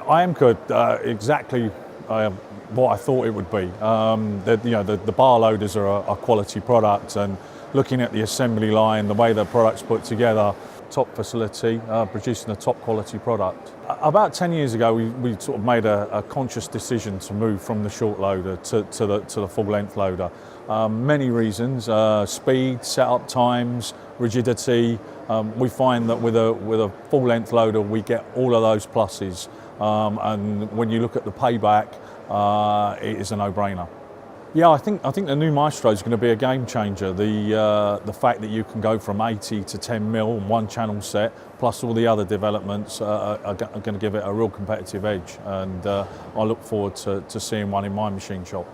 IEMCA, exactly what I thought it would be. The bar loaders are a quality product, and looking at the assembly line, the way the product's put together, top facility, producing a top quality product. About 10 years ago, we sort of made a conscious decision to move from the short loader to the full length loader. Many reasons: speed, setup times, rigidity. We find that with a full length loader, we get all of those pluses. And when you look at the payback, it is a no-brainer. Yeah, I think the new Maestro is going to be a game changer. The fact that you can go from 80 to 10 mil on one channel set, plus all the other developments, are going to give it a real competitive edge. And I look forward to seeing one in my machine shop.